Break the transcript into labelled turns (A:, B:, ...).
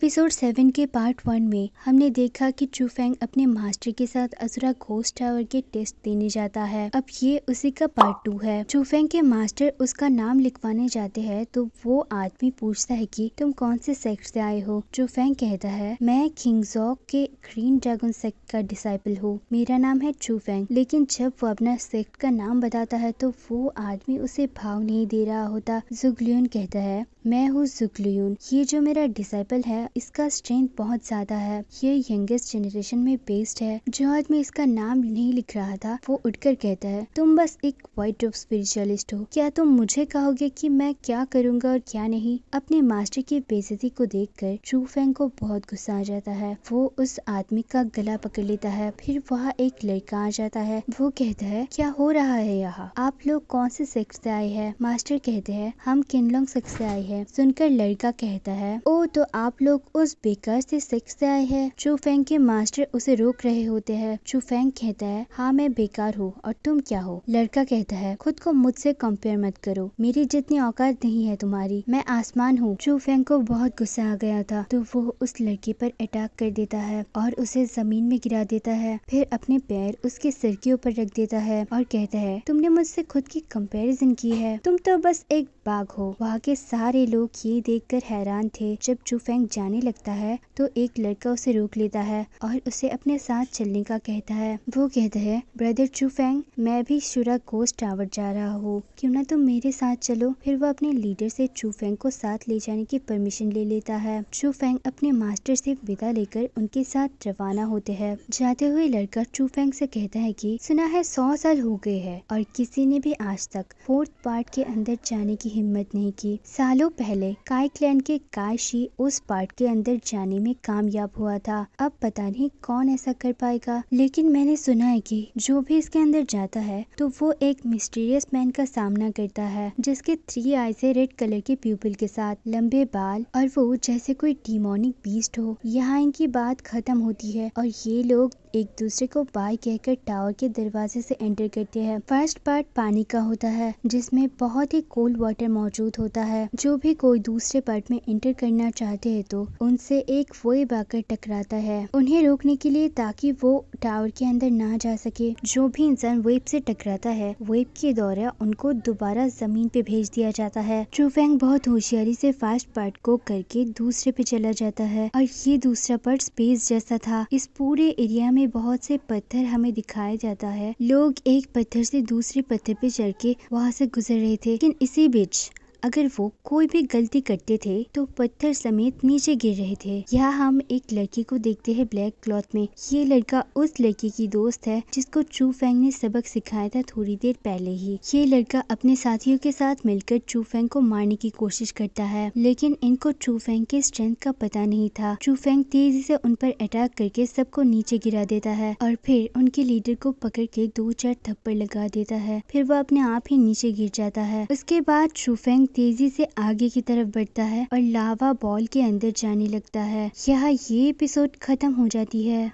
A: Episode 7 के part 1 में हमने देखा कि चूफेंग अपने मास्टर के साथ असुरा घोस्ट टावर के टेस्ट देने जाता है। अब ये उसी का पार्ट 2 है। चूफेंग के मास्टर उसका नाम लिखवाने जाते हैं तो वो आदमी पूछता है कि तुम कौन से सेक्ट से आए हो। चूफेंग कहता है मैं किंगजॉक के ग्रीन ड्रैगन सेक्ट का डिसाइपल हूँ, मेरा नाम है चूफेंग। लेकिन जब वो अपना सेक्ट का नाम बताता है तो वो आदमी उसे भाव नहीं दे रहा होता। जुगलियन कहता है मैं हूँ जुगलियन, ये जो मेरा डिसाइपल है इसका स्ट्रेंथ बहुत ज्यादा है, ये यंगेस्ट जनरेशन में बेस्ड है। जो आदमी इसका नाम नहीं लिख रहा था वो उठकर कहता है तुम बस एक वाइट ड्रॉप स्पिरिचुअलिस्ट हो, क्या तुम मुझे कहोगे कि मैं क्या करूँगा और क्या नहीं। अपने मास्टर की बेइज्जती को देखकर चूफेंग को बहुत गुस्सा आ जाता है। वो उस आदमी का गला पकड़ लेता है। फिर वहाँ एक लड़का आ जाता है। वो कहता है क्या हो रहा है यहाँ, आप लोग कौन से सेक्ट से आए हैं। मास्टर कहते हैं हम किनलोंग सेक्ट से आए हैं। सुनकर लड़का कहता है ओ तो आप लोग उस बेकार से सेक्ट से आए हैं। चूफेंग के मास्टर उसे रोक रहे होते हैं। चूफेंग कहता है हाँ मैं बेकार हूँ और तुम क्या हो। लड़का कहता है खुद को मुझसे कंपेयर मत करो, मेरी जितनी औकात नहीं है तुम्हारी, मैं आसमान हूँ। चूफेंग को बहुत गुस्सा आ गया था तो वो उस लड़के पर अटैक कर देता है और उसे जमीन में गिरा देता है। फिर अपने पैर उसके सिर के ऊपर रख देता है और कहता है तुमने मुझसे खुद की कंपैरिजन की है, तुम तो बस एक बाघ हो। वहाँ के सारे लोग ये देखकर हैरान थे। जब चूफेंग जाने लगता है तो एक लड़का उसे रोक लेता है और उसे अपने साथ चलने का कहता है। वो कहता है ब्रदर चूफेंग मैं भी शुरा घोस्ट टावर जा रहा हूँ, क्यों ना तुम मेरे साथ चलो। फिर वो अपने लीडर से चूफेंग को साथ ले जाने की परमिशन ले लेता है। चूफेंग अपने मास्टर से विदा लेकर उनके साथ रवाना होते हैं। जाते हुए लड़का चूफेंग से कहता है कि सुना है 100 साल हो गए हैं और किसी ने भी आज तक 4th पार्ट के अंदर जाने की हिम्मत नहीं की। सालों पहले काय क्लैन के काय शी उस पार्ट के अंदर जाने में कामयाब हुआ था। अब पता नहीं कौन ऐसा कर पाएगा, लेकिन मैंने सुना है कि जो भी इसके अंदर जाता है तो वो एक मिस्टीरियस मैन का सामना करता है जिसके 3 आईज है, रेड कलर के प्यूपिल के साथ, लंबे बाल और वो जैसे कोई डिमोनिक बीस्ट हो। यहाँ इनकी बात खत्म होती है और ये लोग एक दूसरे को बाय कहकर टावर के दरवाजे से एंटर करते हैं। फर्स्ट पार्ट पानी का होता है जिसमें बहुत ही कोल्ड वाटर मौजूद होता है। जो भी कोई दूसरे पार्ट में एंटर करना चाहते हैं तो उनसे एक वेव आकर टकराता है उन्हें रोकने के लिए, ताकि वो टावर के अंदर ना जा सके। जो भी इंसान वेव से टकराता है वेव के दौरान उनको दोबारा जमीन पे भेज दिया जाता है। चूफेंग बहुत होशियारी से फर्स्ट पार्ट को करके दूसरे पे चला जाता है और ये दूसरा पार्ट स्पेस जैसा था। इस पूरे एरिया में बहुत से पत्थर हमें दिखाया जाता है। लोग एक पत्थर से दूसरे पत्थर पे चढ़ के वहाँ से गुजर रहे थे, लेकिन इसी बीच अगर वो कोई भी गलती करते थे तो पत्थर समेत नीचे गिर रहे थे। यहाँ हम एक लड़की को देखते हैं ब्लैक क्लॉथ में। ये लड़का उस लड़की की दोस्त है जिसको चूफेंग ने सबक सिखाया था थोड़ी देर पहले ही। ये लड़का अपने साथियों के साथ मिलकर चूफेंग को मारने की कोशिश करता है, लेकिन इनको चूफेंग के स्ट्रेंथ का पता नहीं था। चूफेंग तेजी से उन पर अटैक करके सबको नीचे गिरा देता है और फिर उनके लीडर को पकड़ के 2-4 थप्पड़ लगा देता है। फिर वो अपने आप ही नीचे गिर जाता है। उसके बाद चूफेंग तेजी से आगे की तरफ बढ़ता है और लावा बॉल के अंदर जाने लगता है। यहाँ ये एपिसोड खत्म हो जाती है।